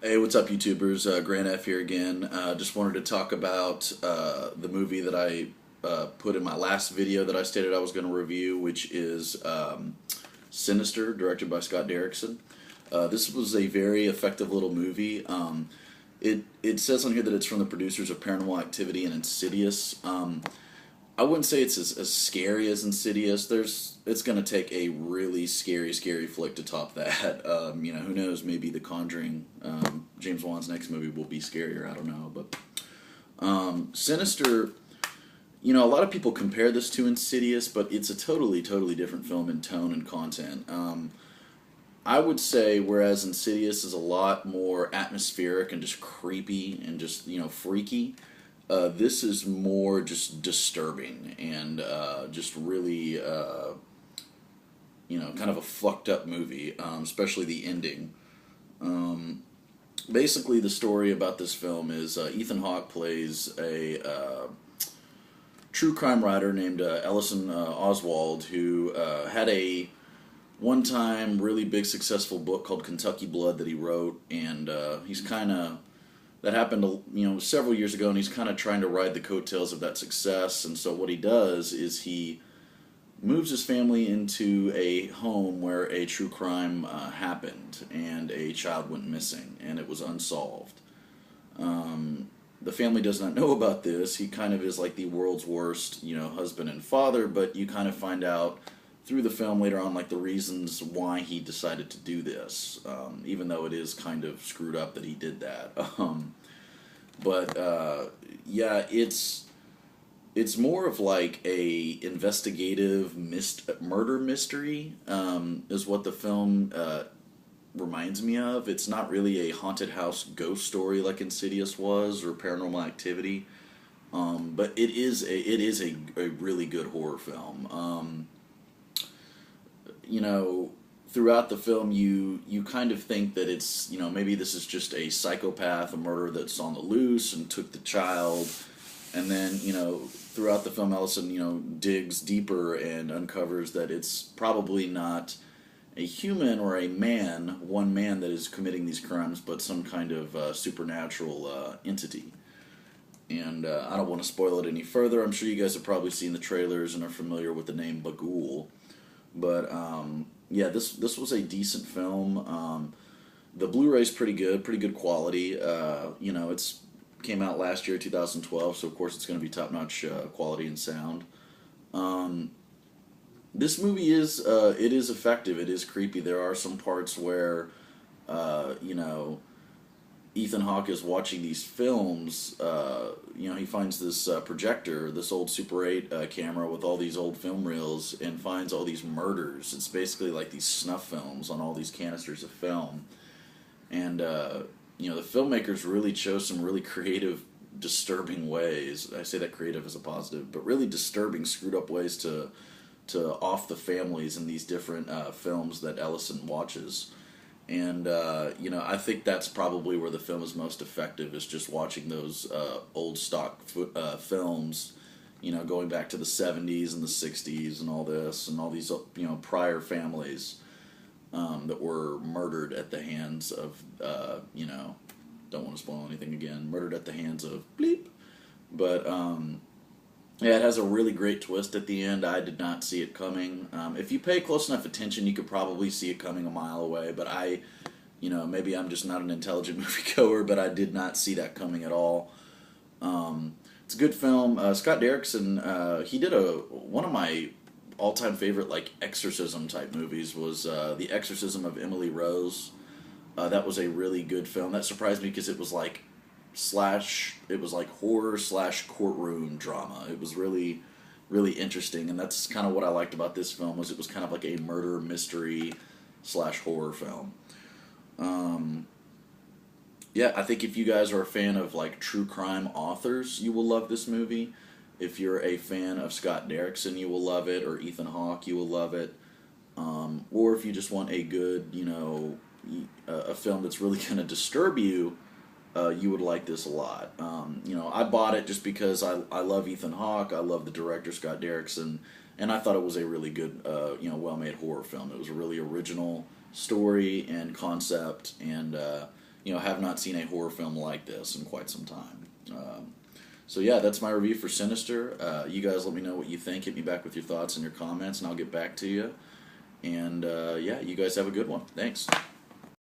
Hey, what's up, YouTubers? Grant F here again. Just wanted to talk about the movie that I put in my last video that I stated I was going to review, which is Sinister, directed by Scott Derrickson. This was a very effective little movie. It says on here that it's from the producers of Paranormal Activity and Insidious. I wouldn't say it's as scary as Insidious. It's going to take a really scary flick to top that. Who knows? Maybe The Conjuring, James Wan's next movie will be scarier. I don't know, but Sinister. A lot of people compare this to Insidious, but it's a totally different film in tone and content. I would say, whereas Insidious is a lot more atmospheric and just creepy and just freaky. This is more just disturbing and just really, kind of a fucked up movie, especially the ending. Basically, the story about this film is Ethan Hawke plays a true crime writer named Ellison Oswald who had a one-time really big successful book called Kentucky Blood that he wrote, and he's kind of that happened, several years ago, and he's kind of trying to ride the coattails of that success. And so what he does is he moves his family into a home where a true crime happened, and a child went missing, and it was unsolved. The family does not know about this. He kind of is like the world's worst, husband and father, but you kind of find out through the film later on, like, the reasons why he decided to do this, even though it is kind of screwed up that he did that. Yeah, it's more of like a investigative murder mystery, is what the film reminds me of. It's not really a haunted house ghost story like Insidious was or Paranormal Activity, but it is a really good horror film. Throughout the film, you kind of think that it's, maybe this is just a psychopath, a murderer that's on the loose and took the child. And then, throughout the film, Ellison, digs deeper and uncovers that it's probably not a human or one man that is committing these crimes, but some kind of supernatural entity. And I don't want to spoil it any further. I'm sure you guys have probably seen the trailers and are familiar with the name Bagul. But yeah, this was a decent film. The Blu-ray's pretty good quality. It's came out last year, 2012, so of course it's going to be top-notch quality and sound. This movie is it is effective. It is creepy. There are some parts where Ethan Hawke is watching these films. He finds this projector, this old Super 8 camera with all these old film reels, and finds all these murders. It's basically like these snuff films on all these canisters of film. And, the filmmakers really chose some really creative, disturbing ways. I say that creative as a positive, but really disturbing, screwed up ways to off the families in these different films that Ellison watches. And, I think that's probably where the film is most effective, is just watching those old stock films, going back to the 70s and the 60s and all this, and all these, prior families that were murdered at the hands of, don't want to spoil anything again, murdered at the hands of bleep. But, yeah, it has a really great twist at the end. I did not see it coming. If you pay close enough attention, you could probably see it coming a mile away. But maybe I'm just not an intelligent moviegoer, but I did not see that coming at all. It's a good film. Scott Derrickson, he did one of my all-time favorite, like, exorcism type movies was The Exorcism of Emily Rose. That was a really good film. That surprised me because it was like horror / courtroom drama. It was really interesting, and that's kind of what I liked about this film. Was it was kind of like a murder mystery / horror film. Yeah, I think if you guys are a fan of like true crime authors, you will love this movie. If you're a fan of Scott Derrickson, you will love it, or Ethan Hawke, you will love it. Or if you just want a good, a film that's really going to disturb you, you would like this a lot. I bought it just because I love Ethan Hawke, I love the director Scott Derrickson, and I thought it was a really good, well-made horror film. It was a really original story and concept, and have not seen a horror film like this in quite some time. So yeah, that's my review for Sinister. You guys let me know what you think. Hit me back with your thoughts and your comments, and I'll get back to you. And yeah, you guys have a good one. Thanks.